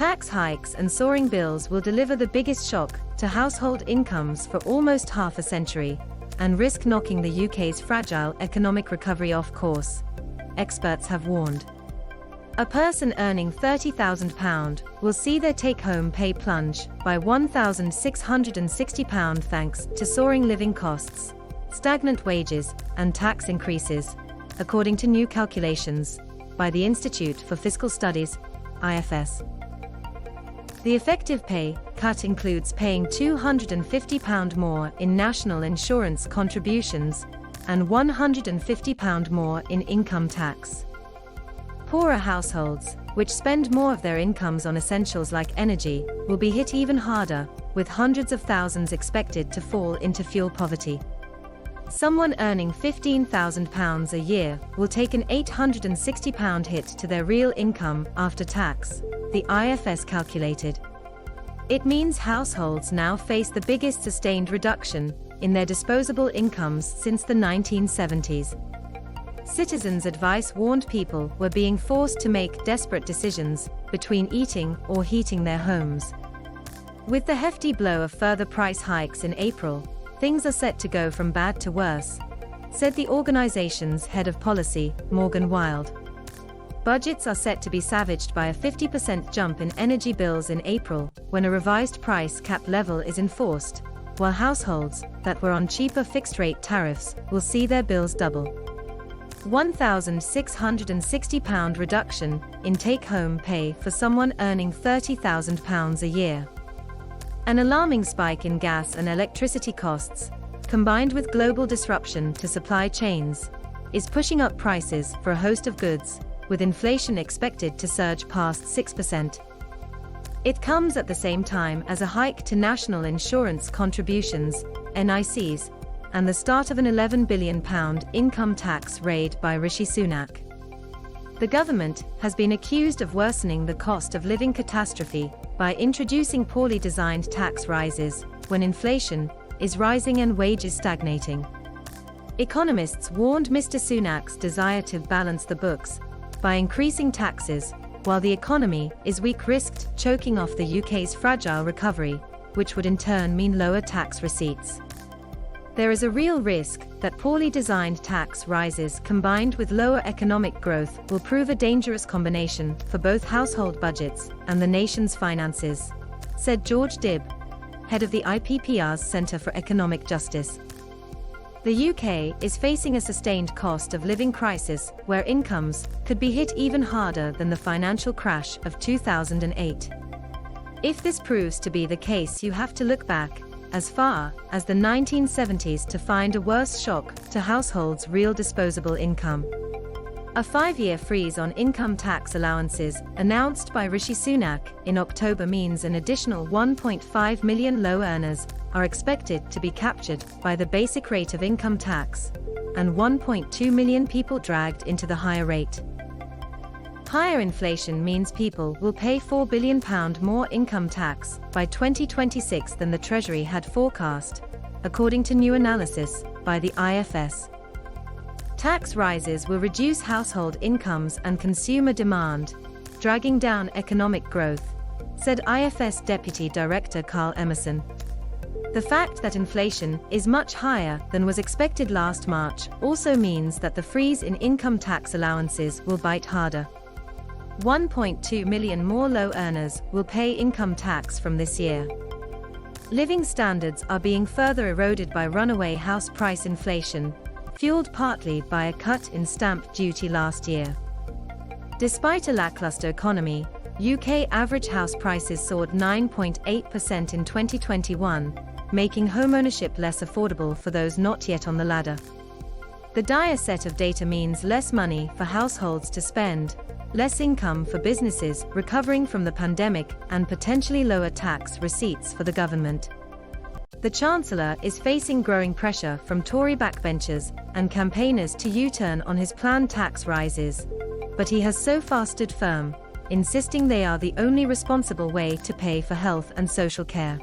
Tax hikes and soaring bills will deliver the biggest shock to household incomes for almost half a century, and risk knocking the UK's fragile economic recovery off course, experts have warned. A person earning £30,000 will see their take-home pay plunge by £1,660 thanks to soaring living costs, stagnant wages, and tax increases, according to new calculations by the Institute for Fiscal Studies, IFS. The effective pay cut includes paying £250 more in national insurance contributions and £150 more in income tax. Poorer households, which spend more of their incomes on essentials like energy, will be hit even harder, with hundreds of thousands expected to fall into fuel poverty. Someone earning £15,000 a year will take an £860 hit to their real income after tax, the IFS calculated. It means households now face the biggest sustained reduction in their disposable incomes since the 1970s. Citizens' advice warned people were being forced to make desperate decisions between eating or heating their homes. With the hefty blow of further price hikes in April, things are set to go from bad to worse, said the organization's head of policy, Morgan Wild. Budgets are set to be savaged by a 50% jump in energy bills in April, when a revised price cap level is enforced, while households that were on cheaper fixed-rate tariffs will see their bills double. £1,660 reduction in take-home pay for someone earning £30,000 a year. An alarming spike in gas and electricity costs, combined with global disruption to supply chains, is pushing up prices for a host of goods, with inflation expected to surge past 6%. It comes at the same time as a hike to national insurance contributions, NICs, and the start of an £11 billion income tax raid by Rishi Sunak. The government has been accused of worsening the cost of living catastrophe by introducing poorly designed tax rises when inflation is rising and wages stagnating. Economists warned Mr. Sunak's desire to balance the books by increasing taxes while the economy is weak risked choking off the UK's fragile recovery, which would in turn mean lower tax receipts. There is a real risk that poorly designed tax rises combined with lower economic growth will prove a dangerous combination for both household budgets and the nation's finances, said George Dibb, head of the IPPR's Centre for Economic Justice. The UK is facing a sustained cost of living crisis where incomes could be hit even harder than the financial crash of 2008. If this proves to be the case, you have to look back as far as the 1970s to find a worse shock to households' real disposable income. A 5-year freeze on income tax allowances announced by Rishi Sunak in October means an additional 1.5 million low earners are expected to be captured by the basic rate of income tax, and 1.2 million people dragged into the higher rate. Higher inflation means people will pay £4 billion more income tax by 2026 than the Treasury had forecast, according to new analysis by the IFS. Tax rises will reduce household incomes and consumer demand, dragging down economic growth, said IFS Deputy Director Carl Emerson. The fact that inflation is much higher than was expected last March also means that the freeze in income tax allowances will bite harder. 1.2 million more low earners will pay income tax from this year. Living standards are being further eroded by runaway house price inflation, fueled partly by a cut in stamp duty last year. Despite a lackluster economy, UK average house prices soared 9.8% in 2021, making homeownership less affordable for those not yet on the ladder. The dire set of data means less money for households to spend, less income for businesses recovering from the pandemic, and potentially lower tax receipts for the government. The Chancellor is facing growing pressure from Tory backbenchers and campaigners to U-turn on his planned tax rises, but he has so far stood firm, insisting they are the only responsible way to pay for health and social care.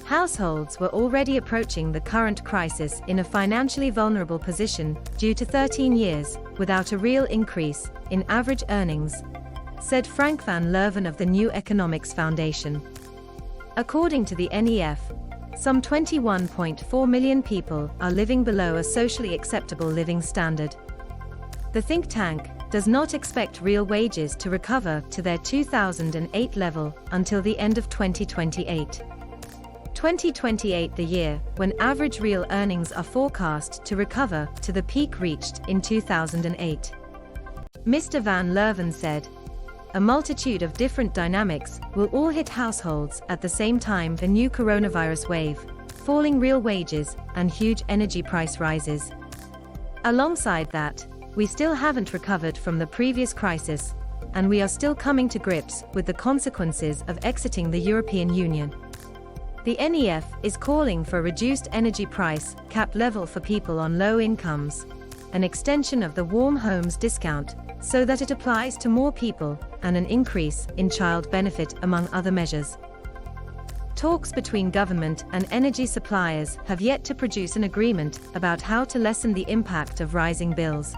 Households were already approaching the current crisis in a financially vulnerable position due to 13 years without a real increase in average earnings, said Frank van Lerven of the New Economics Foundation. According to the NEF, some 21.4 million people are living below a socially acceptable living standard. The think tank does not expect real wages to recover to their 2008 level until the end of 2028. 2028, the year when average real earnings are forecast to recover to the peak reached in 2008. Mr. Van Lerven said, "A multitude of different dynamics will all hit households at the same time: the new coronavirus wave, falling real wages, and huge energy price rises. Alongside that, we still haven't recovered from the previous crisis, and we are still coming to grips with the consequences of exiting the European Union." The NEF is calling for a reduced energy price cap level for people on low incomes, an extension of the Warm Homes discount so that it applies to more people, and an increase in child benefit, among other measures. Talks between government and energy suppliers have yet to produce an agreement about how to lessen the impact of rising bills.